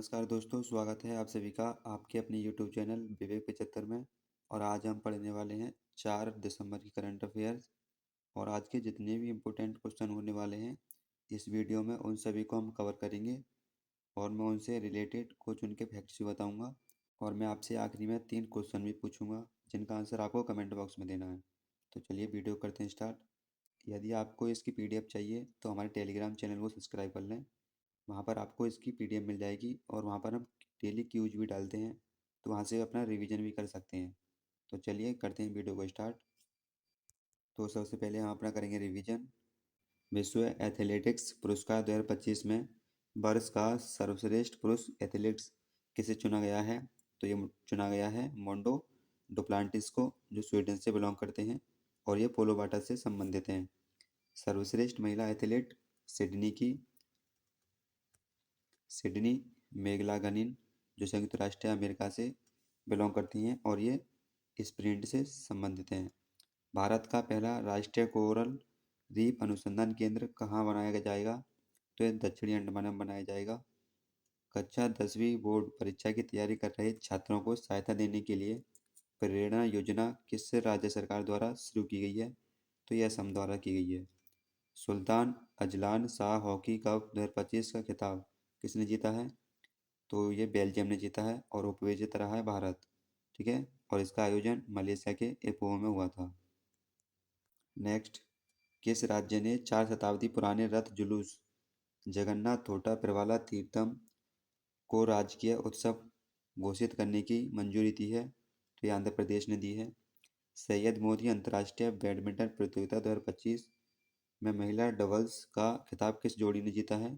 नमस्कार दोस्तों, स्वागत है आप सभी का आपके अपने यूट्यूब चैनल विवेक 75 में। और आज हम पढ़ने वाले हैं 4 दिसंबर की करंट अफेयर्स। और आज के जितने भी इम्पोर्टेंट क्वेश्चन होने वाले हैं इस वीडियो में उन सभी को हम कवर करेंगे। और मैं उनसे रिलेटेड कुछ उनके फैक्ट्स भी बताऊंगा। और मैं आपसे आखिरी में 3 क्वेश्चन भी पूछूंगा जिनका आंसर आपको कमेंट बॉक्स में देना है। तो चलिए वीडियो करते हैं स्टार्ट। यदि आपको इसकी पीडीएफ चाहिए तो हमारे टेलीग्राम चैनल को सब्सक्राइब कर लें। वहाँ पर आपको इसकी पीडीएफ मिल जाएगी और वहाँ पर हम डेली क्यूज भी डालते हैं, तो वहाँ से अपना रिवीजन भी कर सकते हैं। तो चलिए करते हैं वीडियो को स्टार्ट। तो सबसे पहले हम अपना करेंगे रिवीजन। विश्व एथलेटिक्स पुरस्कार 2025 में वर्ष का सर्वश्रेष्ठ पुरुष एथलीट्स किसे चुना गया है? तो ये चुना गया है मोंडो डुप्लांटिस को, जो स्वीडन से बिलोंग करते हैं और ये पोलो वाटर से संबंधित हैं। सर्वश्रेष्ठ महिला एथलीट सिडनी मैकलागलिन, जो संयुक्त राष्ट्र अमेरिका से बिलोंग करती हैं और ये स्प्रिंट से संबंधित हैं। भारत का पहला राष्ट्रीय कोरल रीफ अनुसंधान केंद्र कहाँ बनाया जाएगा? तो ये दक्षिणी अंडमान में बनाया जाएगा। कक्षा 10वीं बोर्ड परीक्षा की तैयारी कर रहे छात्रों को सहायता देने के लिए प्रेरणा योजना किस राज्य सरकार द्वारा शुरू की गई है? तो यह असम द्वारा की गई है। Sultan Azlan Shah hockey cup 2025 का खिताब किसने जीता है? तो ये बेल्जियम ने जीता है और उपविजेता रहा है भारत। ठीक है, और इसका आयोजन मलेशिया के इपोह में हुआ था। नेक्स्ट, किस राज्य ने 4 शताब्दी पुराने रथ जुलूस जगन्नाथ थोटा प्रवाला तीर्थम को राजकीय उत्सव घोषित करने की मंजूरी दी है? तो ये आंध्र प्रदेश ने दी है। सैयद मोदी अंतर्राष्ट्रीय बैडमिंटन प्रतियोगिता 2025 में महिला डबल्स का खिताब किस जोड़ी ने जीता है?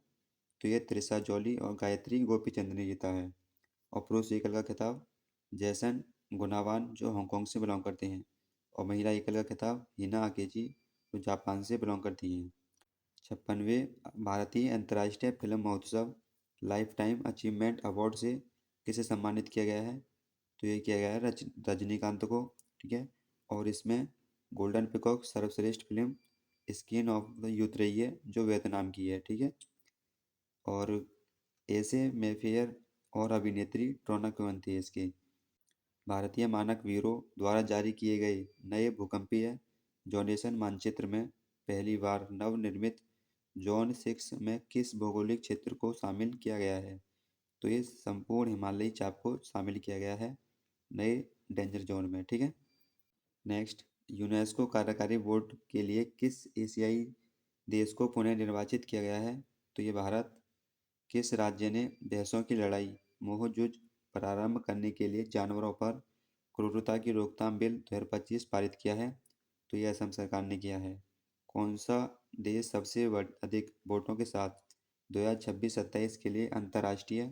तो ये त्रिशा जॉली और गायत्री गोपीचंद ने जीता है। और पुरुष एकल का खिताब जैसन गुनावान, जो हांगकांग से बिलोंग करते हैं। और महिला एकल का खिताब हिना अकेजी, जो जापान से बिलोंग करती हैं। 56वें भारतीय अंतर्राष्ट्रीय फिल्म महोत्सव लाइफ टाइम अचीवमेंट अवार्ड से किसे सम्मानित किया गया है? तो ये किया गया है रजनीकांत को। ठीक है, और इसमें गोल्डन पिकॉक सर्वश्रेष्ठ film skin of the youth रही है, जो वियतनाम की है। ठीक है, और ऐसे मेफेयर और अभिनेत्री ट्रोना कुंती है इसकी। भारतीय मानक ब्यूरो द्वारा जारी किए गए नए भूकंपीय जोनेशन मानचित्र में पहली बार नवनिर्मित जोन 6 में किस भौगोलिक क्षेत्र को शामिल किया गया है? तो ये संपूर्ण हिमालयी चाप को शामिल किया गया है नए डेंजर जोन में। ठीक है, नेक्स्ट, यूनेस्को कार्यकारी बोर्ड के लिए किस एशियाई देश को पुनः निर्वाचित किया गया है? तो ये भारत। किस राज्य ने भैंसों की लड़ाई मोहजुज प्रारंभ करने के लिए जानवरों पर क्रूरता की रोकथाम बिल 2025 पारित किया है? तो यह असम सरकार ने किया है। कौन सा देश सबसे अधिक वोटों के साथ 2026-27 के लिए अंतर्राष्ट्रीय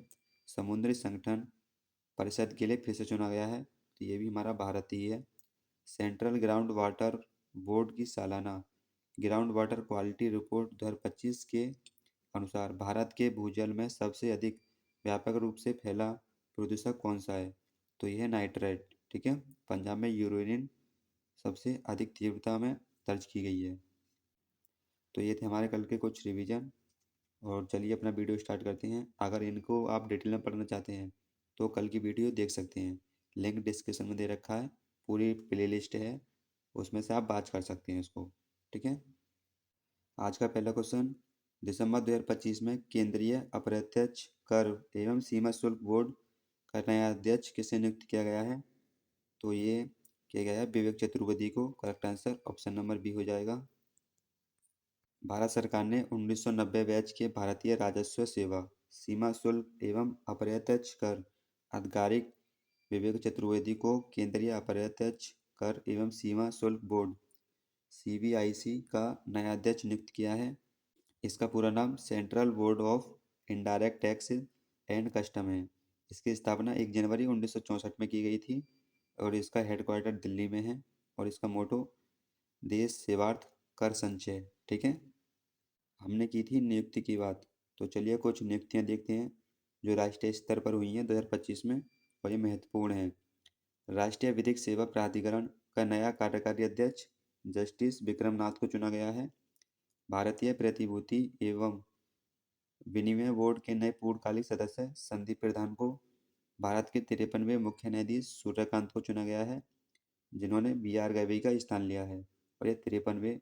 समुद्री संगठन परिषद के लिए फिर से चुना गया है? तो ये भी हमारा भारत ही है। सेंट्रल ग्राउंड वाटर बोर्ड की सालाना ग्राउंड वाटर क्वालिटी रिपोर्ट 2025 के अनुसार भारत के भूजल में सबसे अधिक व्यापक रूप से फैला प्रदूषक कौन सा है? तो यह है नाइट्रेट। ठीक है, पंजाब में यूरेनियन सबसे अधिक तीव्रता में दर्ज की गई है। तो ये थे हमारे कल के कुछ रिवीजन। और चलिए अपना वीडियो स्टार्ट करते हैं। अगर इनको आप डिटेल में पढ़ना चाहते हैं तो कल की वीडियो देख सकते हैं, लिंक डिस्क्रिप्शन में दे रखा है, पूरी प्लेलिस्ट है, उसमें से आप बात कर सकते हैं इसको। ठीक है, आज का पहला क्वेश्चन, दिसंबर 2025 में केंद्रीय अप्रत्यक्ष कर एवं सीमा शुल्क बोर्ड का नया अध्यक्ष किसे नियुक्त किया गया है? तो ये किया गया है विवेक चतुर्वेदी को। Correct answer option number B हो जाएगा। भारत सरकार ने 1990 बैच के भारतीय राजस्व सेवा सीमा शुल्क एवं अप्रत्यक्ष कर आधिकारिक विवेक चतुर्वेदी को केंद्रीय अप्रत्यक्ष कर एवं सीमा शुल्क बोर्ड सीबीआईसी का नया अध्यक्ष नियुक्त किया है। इसका पूरा नाम central board of indirect tax and custom है। इसकी स्थापना 1 जनवरी 1964 में की गई थी और इसका हेडक्वार्टर दिल्ली में है। और इसका मोटो देश सेवार्थ कर संचय। ठीक है, हमने की थी नियुक्ति की बात, तो चलिए कुछ नियुक्तियां देखते हैं जो राष्ट्रीय स्तर पर हुई हैं 2025 में और ये महत्वपूर्ण है। राष्ट्रीय विधिक सेवा प्राधिकरण का नया कार्यकारी अध्यक्ष जस्टिस विक्रम नाथ को चुना गया है। भारतीय प्रतिभूति एवं विनिमय बोर्ड के नए पूर्णकालिक सदस्य संदीप प्रधान को भारत के 53वें मुख्य न्यायाधीश सूर्यकांत को चुना गया है, जिन्होंने बी आर गवई का स्थान लिया है और ये 53वें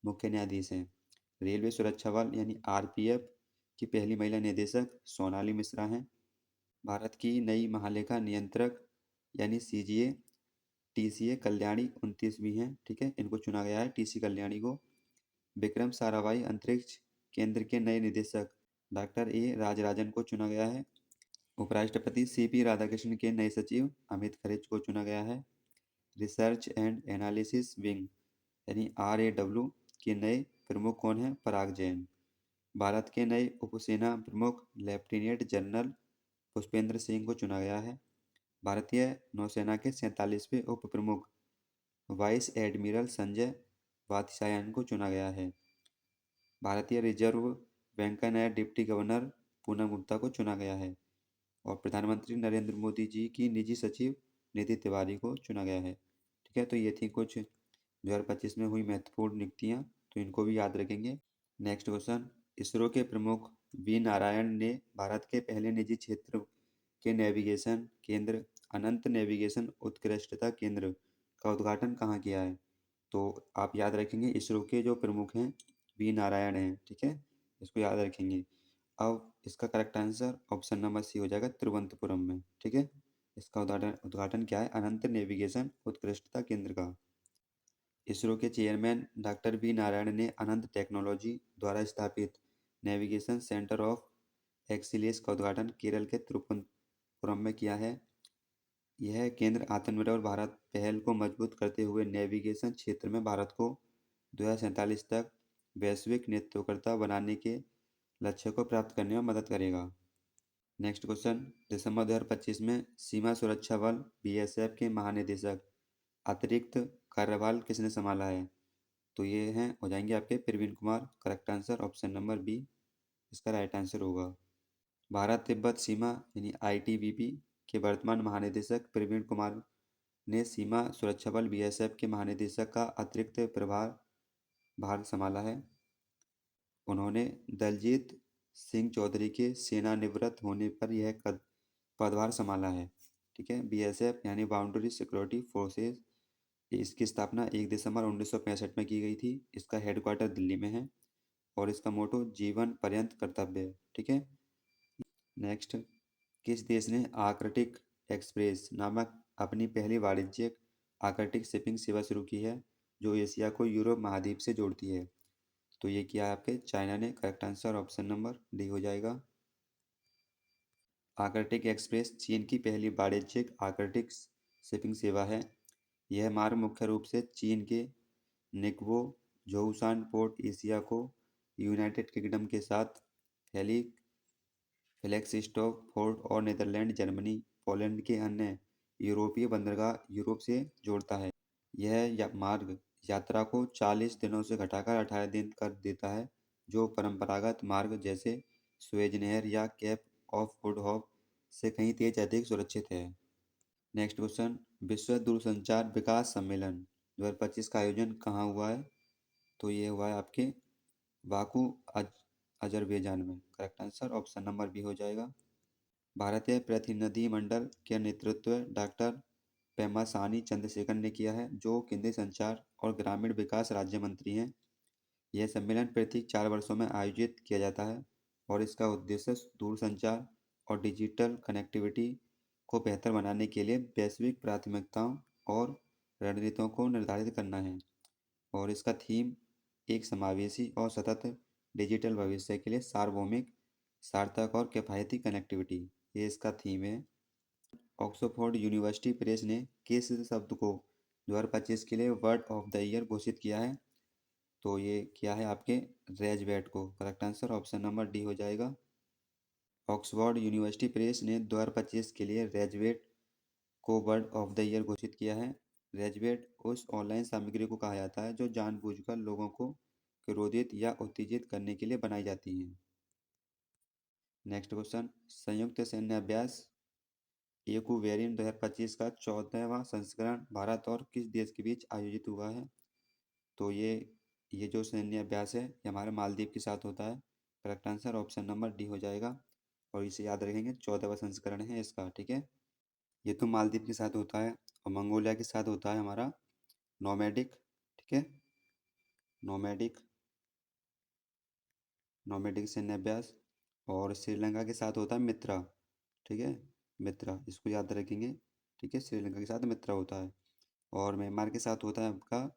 मुख्य न्यायाधीश हैं। रेलवे सुरक्षा बल यानी आरपीएफ की पहली महिला निदेशक सोनाली मिश्रा हैं। भारत की नई महालेखा नियंत्रक यानी सीजीए टीसीए कल्याणी 29वीं हैं, ठीक है, इनको चुना गया है टीसी कल्याणी को। विक्रम साराभाई अंतरिक्ष केंद्र के नए निदेशक डॉक्टर ए राजराजन को चुना गया है। उपराष्ट्रपति सीपी राधाकृष्णन के नए सचिव अमित खरेच को चुना गया है। रिसर्च एंड एनालिसिस विंग यानी RAW के नए प्रमुख कौन हैं? पराग जैन। भारत के नए उपसेना प्रमुख लेफ्टिनेंट जनरल पुष्पेंद्र सिंह को चुना गया है। भारतीय नौसेना के 47वें उप प्रमुख वाइस एडमिरल संजय वात्स्यायन को चुना गया है। भारतीय रिजर्व बैंक का नया डिप्टी गवर्नर पूनम गुप्ता को चुना गया है और प्रधानमंत्री नरेंद्र मोदी जी की निजी सचिव निधि तिवारी को चुना गया है। ठीक है, तो ये थी कुछ 2025 में हुई महत्वपूर्ण नियुक्तियां, तो इनको भी याद रखेंगे। नेक्स्ट क्वेश्चन, इसरो के प्रमुख वी नारायण ने भारत के पहले निजी क्षेत्र के नेविगेशन केंद्र अनंत नेविगेशन उत्कृष्टता केंद्र का उद्घाटन कहाँ किया है? तो आप याद रखेंगे इसरो के जो प्रमुख हैं वी नारायण हैं, ठीक है, इसको याद रखेंगे। अब इसका correct answer option number C हो जाएगा, तिरुवनंतपुरम में, ठीक है। इसका उद्घाटन उद्घाटन क्या है? अनंत नेविगेशन उत्कृष्टता केंद्र का। इसरो के चेयरमैन डॉक्टर वी नारायण ने अनंत टेक्नोलॉजी द्वारा स्थापित नेविगेशन सेंटर ऑफ एक्सीलेंस का उद्घाटन केरल के तिरुवनंतपुरम में किया है। यह केंद्र आत्मनिर्भर भारत पहल को मजबूत करते हुए नेविगेशन क्षेत्र में भारत को 2047 तक वैश्विक नेतृत्वकर्ता बनाने के लक्ष्य को प्राप्त करने में मदद करेगा। नेक्स्ट क्वेश्चन, दिसंबर 2025 में सीमा सुरक्षा बल BSF के महानिदेशक अतिरिक्त कार्यभार किसने संभाला है? तो ये हैं हो जाएंगे आपके Praveen Kumar. Correct answer option number B इसका राइट आंसर होगा। भारत तिब्बत सीमा यानी ITBP के वर्तमान महानिदेशक प्रवीण कुमार ने सीमा सुरक्षा बल BSF के महानिदेशक का अतिरिक्त भार संभाला है। उन्होंने दलजीत सिंह चौधरी के सेवानिवृत्त होने पर यह पदभार संभाला है। ठीक है, BSF यानी बाउंड्री सिक्योरिटी फोर्सेस, इसकी स्थापना 1 दिसंबर 1965 में की गई थी। इसका हेडक्वार्टर दिल्ली में है और इसका मोटो जीवन पर्यंत कर्तव्य। ठीक है। नेक्स्ट, किस देश ने आर्कटिक एक्सप्रेस नामक अपनी पहली वाणिज्यिक आर्कटिक शिपिंग सेवा शुरू की है, जो एशिया को यूरोप महाद्वीप से जोड़ती है? तो ये किया है आपके चाइना ने। Correct answer option number D हो जाएगा। आर्कटिक एक्सप्रेस चीन की पहली वाणिज्यिक आर्कटिक शिपिंग सेवा है। यह मार्ग मुख्य रूप से चीन के निक्वो जोहुशान पोर्ट एशिया को यूनाइटेड किंगडम के साथ फ्लेग्स्टोक पोर्ट और नीदरलैंड जर्मनी पोलैंड के अन्य यूरोपीय बंदरगाह यूरोप से जोड़ता है। यह मार्ग यात्रा को 40 दिनों से घटाकर 18 दिन कर देता है, जो परंपरागत मार्ग जैसे सुएज नहर या केप ऑफ गुड होप से कहीं तेज अधिक सुरक्षित है। नेक्स्ट क्वेश्चन, विश्व दूरसंचार विकास सम्मेलन 2025 का आयोजन कहाँ हुआ है? तो ये हुआ है आपके बाकू अजरबैजान में। Correct answer option number B हो जाएगा। भारतीय प्रतिनिधिमंडल के नेतृत्व डॉक्टर पेमासानी चंद्रशेखर ने किया है, जो केंद्रीय संचार और ग्रामीण विकास राज्य मंत्री हैं। यह सम्मेलन प्रति 4 वर्षों में आयोजित किया जाता है और इसका उद्देश्य दूरसंचार और डिजिटल कनेक्टिविटी को बेहतर बनाने के लिए वैश्विक प्राथमिकताओं और रणनीतियों को निर्धारित करना है। और इसका थीम एक समावेशी और सतत डिजिटल भविष्य के लिए सार्वभौमिक, सार्थक और किफायती कनेक्टिविटी, ये इसका थीम है। ऑक्सफोर्ड यूनिवर्सिटी प्रेस ने किस शब्द को 2025 के लिए वर्ड ऑफ द ईयर घोषित किया है? तो ये किया है आपके रेजवेट को। Correct answer option number D हो जाएगा। ऑक्सफोर्ड यूनिवर्सिटी प्रेस ने 2025 के लिए रेजवेट को वर्ड ऑफ द ईयर घोषित किया है। रेजवेट उस ऑनलाइन सामग्री को कहा जाता है जो जानबूझकर लोगों को क्रोधित या उत्तेजित करने के लिए बनाई जाती है। नेक्स्ट क्वेश्चन, संयुक्त सैन्य अभ्यास एक्वेरियन 2025 का 14वां संस्करण भारत और किस देश के बीच आयोजित हुआ है? तो ये जो सैन्य अभ्यास है ये हमारे मालदीव के साथ होता है। Correct answer option number D हो जाएगा। और इसे याद रखेंगे, 14वां संस्करण है इसका, ठीक है। ये तो मालदीव के साथ होता है, और मंगोलिया के साथ होता है हमारा नोमैडिक, ठीक है, नोमैडिक, नोमैडिक सैन्य अभ्यास। और श्रीलंका के साथ होता है मित्रा, ठीक है, मित्रा, इसको याद रखेंगे, ठीक है, श्रीलंका के साथ मित्रा होता है। और म्यांमार के साथ होता है आपका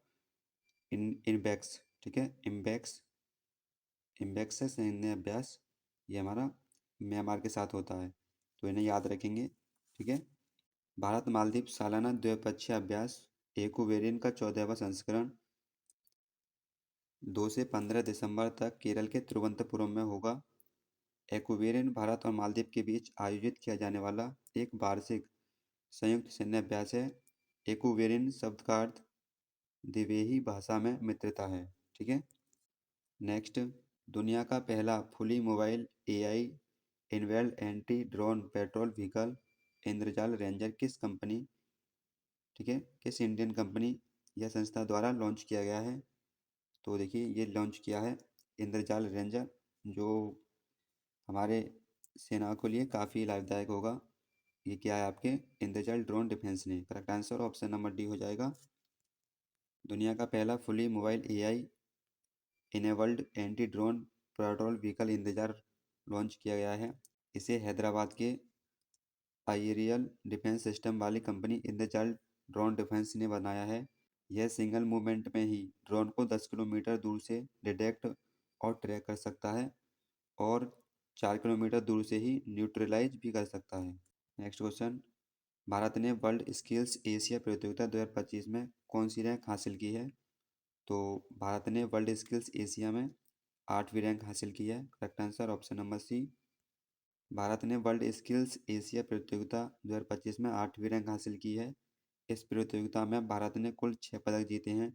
इनबैक्स, ठीक है, इम्बैक्स, इम्बैक्स है सैन्य अभ्यास, ये हमारा म्यांमार के साथ होता है, तो इन्हें याद रखेंगे, ठीक है। भारत मालदीव सालाना द्विपक्षीय अभ्यास एकुवेरिन का 14वां संस्करण 2 से 15 दिसंबर तक केरल के तिरुवनंतपुरम में होगा। एकुवेरिन भारत और मालदीव के बीच आयोजित किया जाने वाला एक वार्षिक संयुक्त सैन्य अभ्यास है। एकुवेरिन शब्द का अर्थ दिवेही भाषा में मित्रता है, ठीक है। नेक्स्ट, दुनिया का पहला fully mobile AI enabled anti drone patrol vehicle Indrajaal Ranger किस कंपनी, ठीक है, किस इंडियन कंपनी या संस्था द्वारा लॉन्च किया गया है? तो देखिए, ये लॉन्च किया है इंद्रजाल रेंजर, जो हमारे सेना के लिए काफ़ी लाभदायक होगा। ये क्या है आपके इंद्रजाल ड्रोन डिफेंस ने। Correct answer option number D हो जाएगा। दुनिया का पहला fully mobile AI enabled anti drone patrol vehicle Indrajaal launch किया गया है। इसे हैदराबाद के आईरियल डिफेंस सिस्टम वाली कंपनी इंद्रजाल ड्रोन डिफेंस ने बनाया है। यह सिंगल मूवमेंट में ही ड्रोन को 10 किलोमीटर दूर से डिटेक्ट और ट्रैक कर सकता है, और 4 किलोमीटर दूर से ही न्यूट्रलाइज भी कर सकता है। नेक्स्ट क्वेश्चन, भारत ने वर्ल्ड स्किल्स एशिया प्रतियोगिता 2025 में कौन सी रैंक हासिल की है? तो भारत ने वर्ल्ड स्किल्स एशिया में 8वीं रैंक हासिल की है। Correct answer option number C. Bharat ने वर्ल्ड स्किल्स एशिया प्रतियोगिता 2025 में 8वीं रैंक हासिल की है। इस प्रतियोगिता में भारत ने कुल 6 पदक जीते हैं,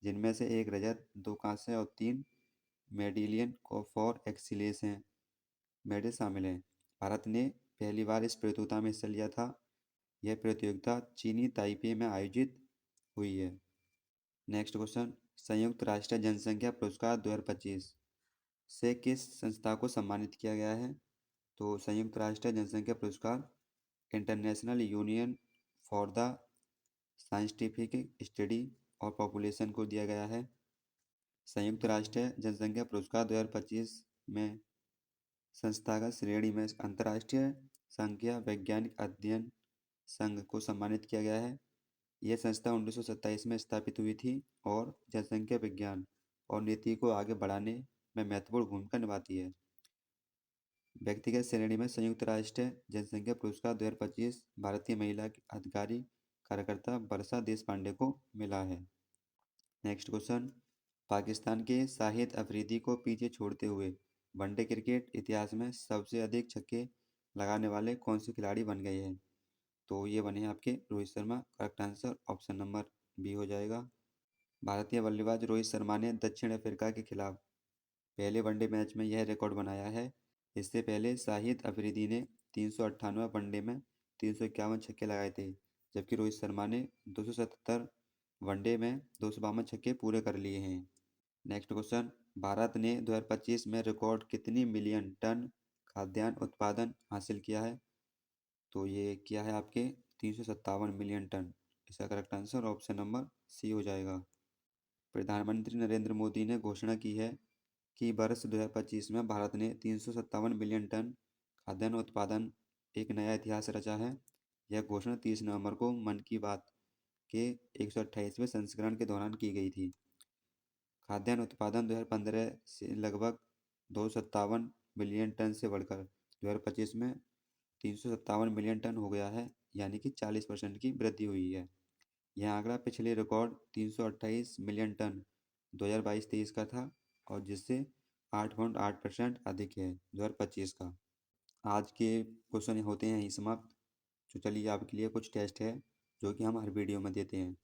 जिनमें से 1 रजत, 2 कांस्य और 3 मेडेलियन फॉर एक्सीलेंस हैं, मेडल शामिल हैं। भारत ने पहली बार इस प्रतियोगिता में हिस्सा लिया था। यह प्रतियोगिता चीनी ताइपे में आयोजित हुई है। नेक्स्ट क्वेश्चन, संयुक्त राष्ट्र जनसंख्या पुरस्कार 2025 से किस संस्था को सम्मानित किया गया है? तो संयुक्त राष्ट्र जनसंख्या पुरस्कार international union for the scientific study और पॉपुलेशन को दिया गया है। संयुक्त राष्ट्र जनसंख्या पुरस्कार 2025 में संस्थागत श्रेणी में अंतर्राष्ट्रीय संख्या वैज्ञानिक अध्ययन संघ को सम्मानित किया गया है। यह संस्था 1927 में स्थापित हुई थी और जनसंख्या विज्ञान और नीति को आगे बढ़ाने में महत्वपूर्ण भूमिका निभाती है। व्यक्तिगत श्रेणी में संयुक्त राष्ट्र जनसंख्या पुरस्कार 2025 भारतीय महिला अधिकारी कार्यकर्ता वर्षा देशपांडे को मिला है। नेक्स्ट क्वेश्चन, पाकिस्तान के शाहिद अफरीदी को पीछे छोड़ते हुए वनडे क्रिकेट इतिहास में सबसे अधिक छक्के लगाने वाले कौन से खिलाड़ी बन गए हैं? तो ये बने हैं आपके Rohit Sharma. Correct answer option number B हो जाएगा। भारतीय बल्लेबाज रोहित शर्मा ने दक्षिण अफ्रीका के खिलाफ पहले वनडे मैच में यह रिकॉर्ड बनाया है। इससे पहले शाहिद अफरीदी ने 398 वनडे में 351 छक्के लगाए थे, जबकि रोहित शर्मा ने 277 वनडे में 252 छक्के पूरे कर लिए हैं। नेक्स्ट क्वेश्चन, भारत ने 2025 में रिकॉर्ड कितनी मिलियन टन खाद्यान्न उत्पादन हासिल किया है? तो ये किया है आपके 357 मिलियन टन। इसका correct answer option number C हो जाएगा। प्रधानमंत्री नरेंद्र मोदी ने घोषणा की है कि वर्ष 2025 में भारत ने 357 मिलियन टन खाद्यान्न उत्पादन एक नया इतिहास रचा है। यह घोषणा 30 नवंबर को मन की बात के 128वें संस्करण के दौरान की गई थी। खाद्यान्न उत्पादन 2015 से लगभग 257 मिलियन टन से बढ़कर 2025 में 357 मिलियन टन हो गया है, यानी कि 40% की वृद्धि हुई है। यह आंकड़ा पिछले रिकॉर्ड 328 मिलियन टन 2022-23 का था, और जिससे 8.8% अधिक है 2025 का। आज के क्वेश्चन होते हैं यहीं समाप्त। तो चलिए, आपके लिए कुछ टेस्ट है जो कि हम हर वीडियो में देते हैं,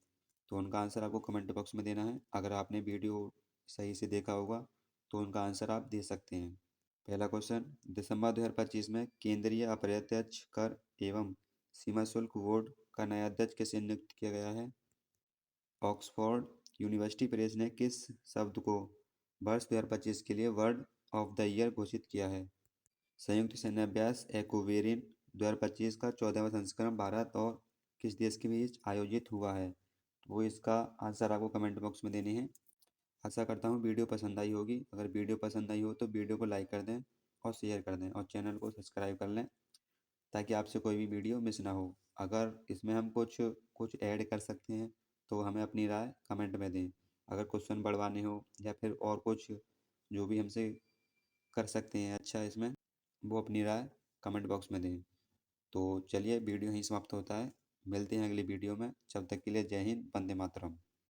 तो उनका आंसर आपको कमेंट बॉक्स में देना है। अगर आपने वीडियो सही से देखा होगा तो उनका आंसर आप दे सकते हैं। पहला क्वेश्चन, दिसंबर 2025 में केंद्रीय अप्रत्यक्ष कर एवं सीमा शुल्क बोर्ड का नया अध्यक्ष किसे नियुक्त किया गया है? ऑक्सफोर्ड यूनिवर्सिटी प्रेस ने किस शब्द को वर्ष 2025 के लिए वर्ड ऑफ द ईयर घोषित किया है? संयुक्त सैन्य अभ्यास एक्वेरिन 2025 का 14वां संस्करण भारत और किस देश के बीच आयोजित हुआ है? तो वो इसका आंसर आपको कमेंट बॉक्स में देने हैं। आशा करता हूँ वीडियो पसंद आई होगी। अगर वीडियो पसंद आई हो तो वीडियो को लाइक कर दें और शेयर कर दें और चैनल को सब्सक्राइब कर लें ताकि आपसे कोई भी वीडियो मिस ना हो। अगर इसमें हम कुछ कुछ ऐड कर सकते हैं तो हमें अपनी राय कमेंट में दें। अगर क्वेश्चन बढ़वाने हो या फिर और कुछ जो भी हमसे कर सकते हैं अच्छा इसमें, वो अपनी राय कमेंट बॉक्स में दें। तो चलिए वीडियो यहीं समाप्त होता है। मिलते हैं अगली वीडियो में। जब तक के लिए जय हिंद, वंदे मातरम।